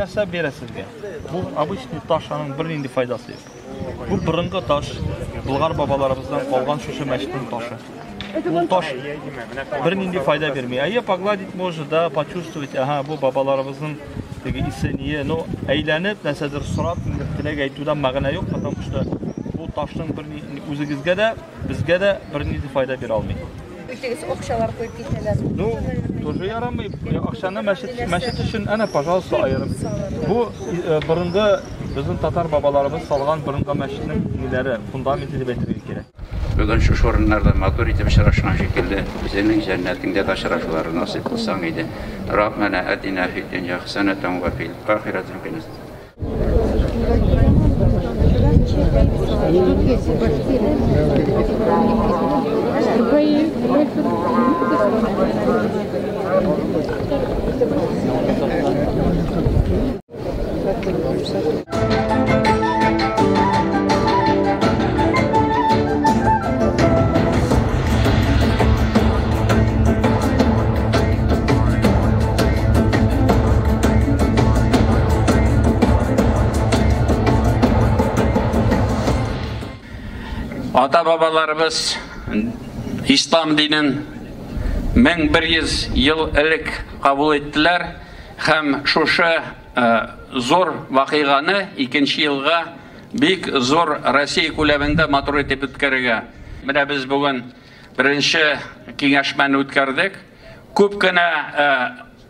нәрсә бирә сезгә. Бу обычный ташның бер нинди файдасы юк. Бу борынгы таш, Болгар бабаларыбыздан калган шушы мәчетнең ташы. Бу таш бер нинди файда берми. Ая погладить может, да, почувствовать, ага, бу бабаларыбызның теге исение, но әйләнеп нәрсәдер сорап, теләк әйтүдән мәгънә юк, потому что бу ташның бер үзегезгә дә, безгә дә бер нинди файда бирә алмый. Үтегез акчалар куеп китәләр. Ну, тоже ярамый. Акчаны мәчет өчен, әнә, пожалуйста, аерым. Бу борынгы безнең татар бабаларыбыз салган борынгы мәчетнең ниләре, фундаменты дип әйтергә кирәк. Бүгін шушы орыннарда матур итеп очрашкан шикелле, безнең җәннәтеңдә дә очрашулар насыйп булсаң иде. Раббана атина фид дөнья хасанатан ва фил ахирати хасанатан. Ата-бабаларыбыз ислам динен 1100 ел элек кабул иттеләр һәм шушы зор вакыйганы 2нче елга бик зор Россия күләмендә матур итеп үткәрергә. Менә без бүген беренче киңәшмәне үткәрдек. Күп кенә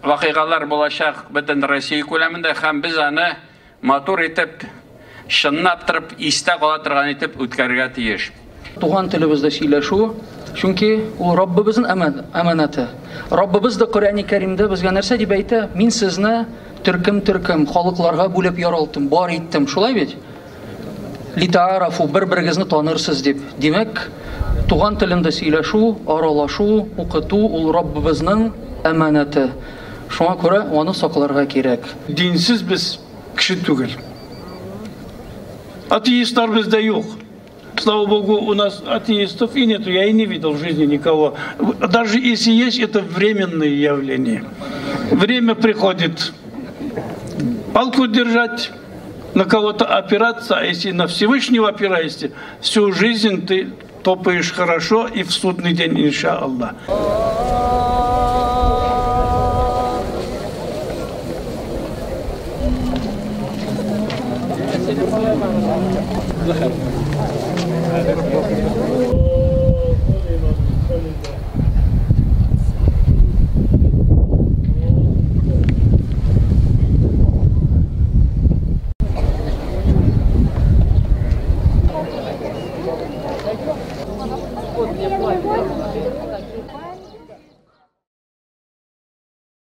вакыйгалар булачак бөтен Россия күләмендә һәм без аны матур итеп шыннап торып истә кала торган итеп үткәрергә тиеш. Туган телебездә сөйләшү, чөнки ул Раббыбызның аманаты. Раббыбыз да Коръәни Кәримдә безгә нәрсә дип әйтә? Мин сезне төркем халыкларга бүлеп яралттым, бар иттем. Шулай бит? Литаарафу, бер-берегезне танырсыз дип. Димәк, туган телендә сөйләшү, аралашу, укыту ул Раббыбызның аманаты. Шуңа күрә аны сакларга кирәк. Динсез без кеше түгел. Атеистлар бездә юк. Слава Богу, у нас атеистов и нету, я и не видел в жизни никого. Даже если есть, это временные явления. Время приходит палку держать, на кого-то опираться, а если на Всевышнего опираешься, всю жизнь ты топаешь хорошо и в судный день, иншаллах. Thank you.